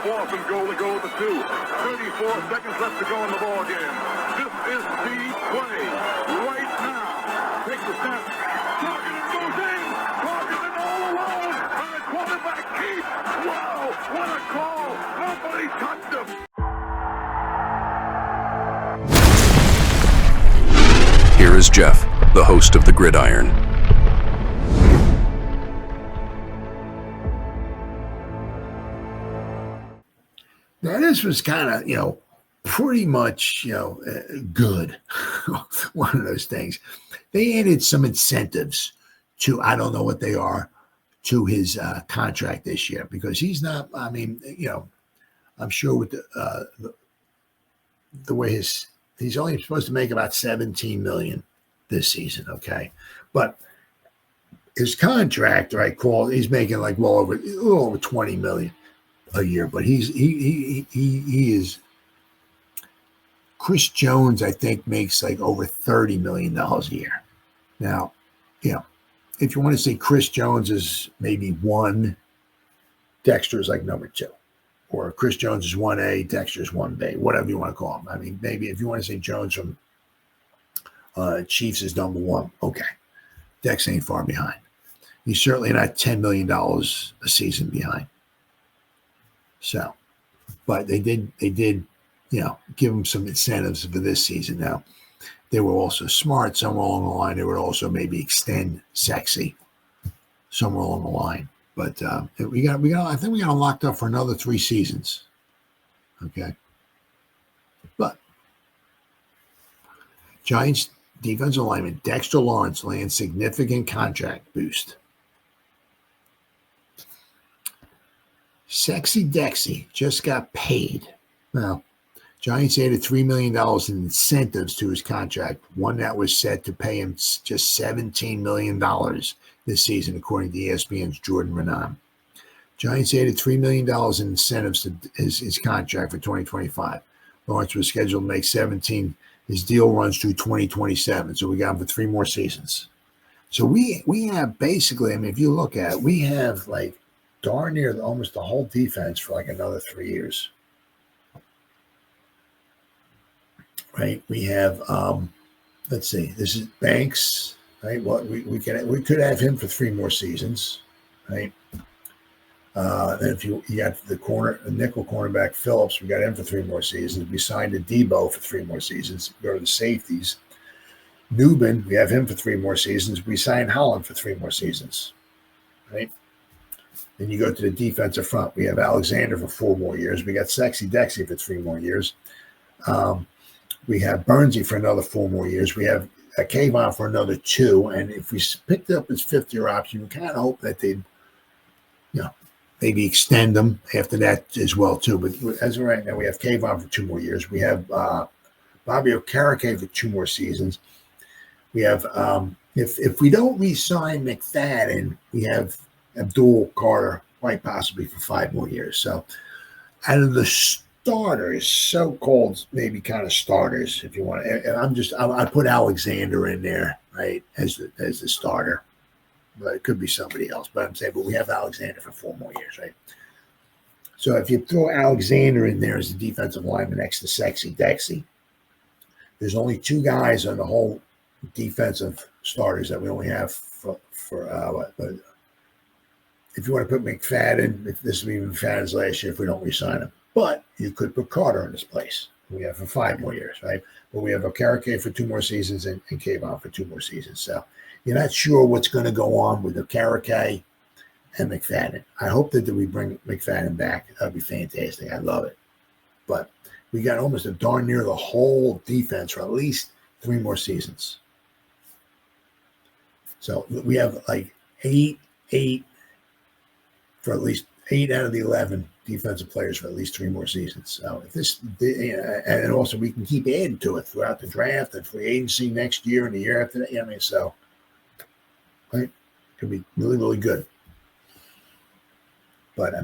4th and goal to go to 2. 34 seconds left to go in the ball game. This is the play right now. Takes the snap. Targeted goes in. Targeted all alone. And the quarterback keeps. Wow, what a call. Nobody touched him. Here is Jeff, the host of the Gridiron. Now, this was kind of, pretty much, good. One of those things. They added some incentives to, I don't know what they are, to his contract this year because he's not, I'm sure with the way he's only supposed to make about $17 million this season, okay? But his contract, he's making like a little over $20 million a year, but he is. Chris Jones, I think, makes like over $30 million a year. Now, if you want to say Chris Jones is maybe 1, Dexter is like number 2, or Chris Jones is 1A, Dexter is 1B, whatever you want to call him. I mean, maybe if you want to say Jones from Chiefs is number 1, okay, Dex ain't far behind. He's certainly not $10 million a season behind. So, but they did, give him some incentives for this season. Now, they were also smart somewhere along the line. They would also maybe extend Sexy somewhere along the line. But I think we got him locked up for another 3 seasons. Okay. But Giants defensive lineman Dexter Lawrence lands significant contract boost. Sexy Dexy just got paid. Well, Giants added $3 million in incentives to his contract, one that was set to pay him just $17 million this season, according to ESPN's Jordan Raanan. Giants added $3 million in incentives to his contract for 2025. Lawrence was scheduled to make 17. His deal runs through 2027, so we got him for 3 more seasons. So we have basically, if you look at it, we have like darn near almost the whole defense for like another 3 years. Right, we have. Let's see. This is Banks. Right, what we could have him for 3 more seasons. Right. Then if you got the nickel cornerback Phillips, we got him for 3 more seasons. We signed a Debo for 3 more seasons. We go to the safeties. Newman, we have him for 3 more seasons. We signed Holland for 3 more seasons. Right. Then you go to the defensive front. We have Alexander for 4 more years. We got Sexy Dexy for 3 more years. We have Bernsey for another 4 more years. We have Kayvon for another 2. And if we picked up his 5th-year option, we kind of hope that they'd, maybe extend them after that as well, too. But as of right now, we have Kayvon for 2 more years. We have Bobby Okereke for 2 more seasons. We have, if we don't re-sign McFadden, we have Abdul Carter quite possibly for 5 more years. So out of the starters, so-called maybe kind of starters, if you want. And I put Alexander in there, right, as the starter, but it could be somebody else. But I'm saying, we have Alexander for 4 more years, right? So if you throw Alexander in there as the defensive lineman next to Sexy Dexy, there's only 2 guys on the whole defensive starters that we only have for if you want to put McFadden, if this will be McFadden's last year if we don't re-sign him. But you could put Carter in his place. We have for 5 more years, right? But we have Okereke for 2 more seasons and Kayvon for 2 more seasons. So you're not sure what's going to go on with Okereke and McFadden. I hope that we bring McFadden back. That would be fantastic. I love it. But we got almost a darn near the whole defense for at least 3 more seasons. So we have like 8 for at least 8 out of the 11 defensive players for at least 3 more seasons. So if this, and also we can keep adding to it throughout the draft and free agency next year and the year after that. So right, could be really, really good. But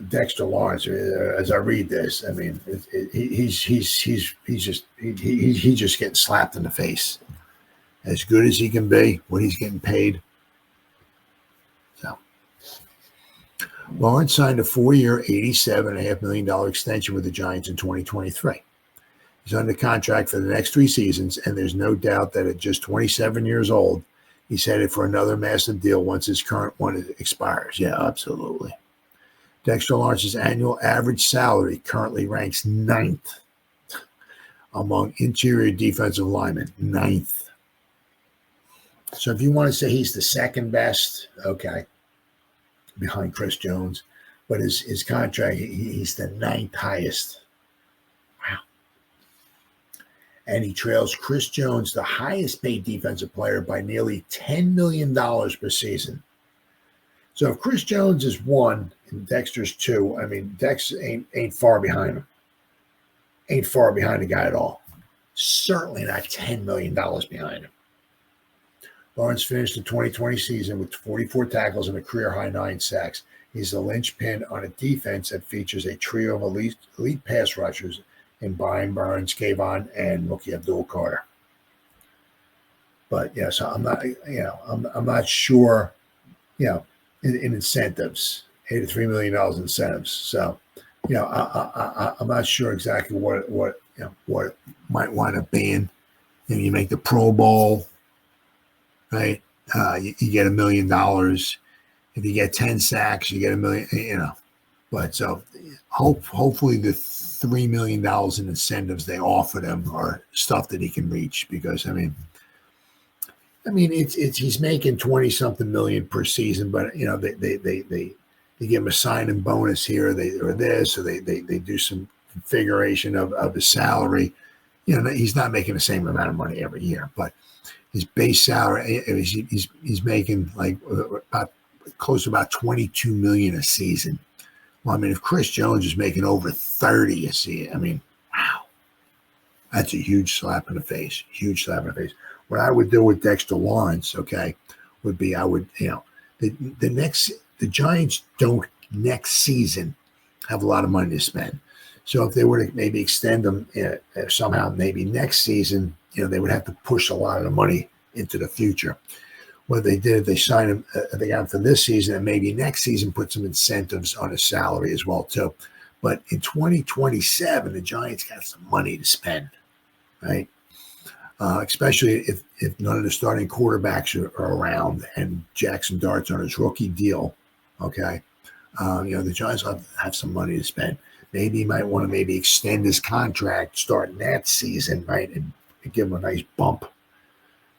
Dexter Lawrence, as I read this, he's just getting slapped in the face. As good as he can be, what he's getting paid. So, Lawrence signed a 4-year, $87.5 million extension with the Giants in 2023. He's under contract for the next 3 seasons, and there's no doubt that at just 27 years old, he's headed for another massive deal once his current one expires. Yeah, absolutely. Dexter Lawrence's annual average salary currently ranks 9th among interior defensive linemen. 9th. So if you want to say he's the second best, okay, behind Chris Jones, but his contract, he's the 9th highest. Wow. And he trails Chris Jones, the highest paid defensive player, by nearly $10 million per season. So if Chris Jones is 1 and Dexter's 2, I mean, Dex ain't far behind him. Ain't far behind the guy at all. Certainly not $10 million behind him. Lawrence finished the 2020 season with 44 tackles and a career-high 9 sacks. He's the linchpin on a defense that features a trio of elite pass rushers in Brian Burns, Kayvon, and rookie Abdul Carter. But yeah, so I'm not sure, in incentives, $83 million in incentives. So, I'm not sure exactly what it might wind up being. You make the Pro Bowl, right? You get $1 million. If you get 10 sacks, you get $1 million. But so hopefully the $3 million in incentives they offer him are stuff that he can reach, because it's he's making 20-something million per season, but they give him a signing bonus here, or they do some configuration of his salary. He's not making the same amount of money every year, but his base salary, he's making like about close to about $22 million a season. Well, if Chris Jones is making over 30 a season, wow, that's a huge slap in the face. Huge slap in the face. What I would do with Dexter Lawrence, would be the Giants don't next season have a lot of money to spend. So if they were to maybe extend them somehow, maybe next season, they would have to push a lot of the money into the future. What they did, they signed him, they got him for this season, and maybe next season put some incentives on his salary as well too. But in 2027, the Giants got some money to spend, right? Especially if none of the starting quarterbacks are around and Jackson Dart's on his rookie deal. Okay, the Giants have some money to spend. Maybe he might want to extend his contract starting that season, right, and give him a nice bump,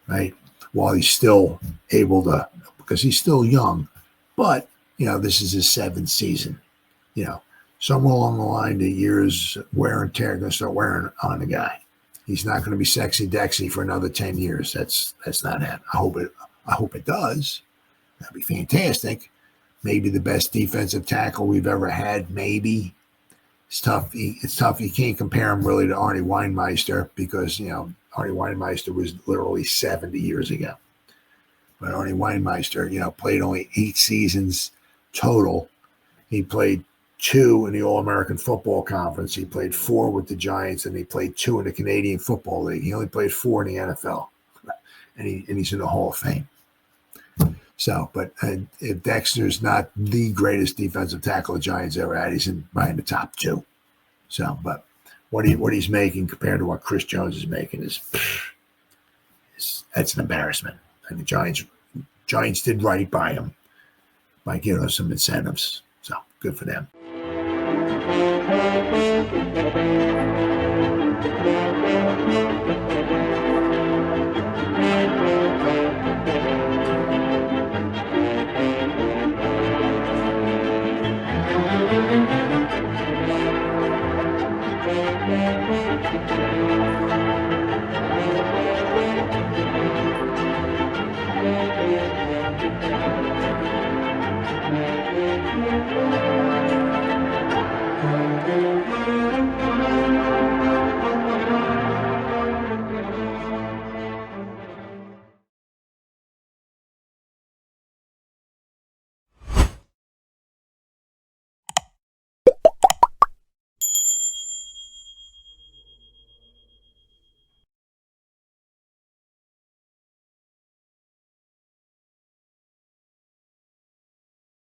right, while he's still able to, because he's still young. But this is his 7th season. Somewhere along the line, the years wear and tear are going to start wearing on the guy. He's not going to be sexy Dexy for another 10 years. That's not happening. I hope it does. That'd be fantastic. Maybe the best defensive tackle we've ever had. Maybe it's tough. It's tough. You can't compare him really to Arnie Weinmeister, because Arnie Weinmeister was literally 70 years ago. But Arnie Weinmeister, played only 8 seasons total. He played 2 in the All-American Football Conference. He played 4 with the Giants, and he played 2 in the Canadian Football League. He only played 4 in the NFL, and he's in the Hall of Fame. So, but if Dexter's not the greatest defensive tackle the Giants ever had, he's in the top 2. So, but what he's making compared to what Chris Jones is making is that's an embarrassment. And the Giants did right by him by giving us some incentives. So good for them.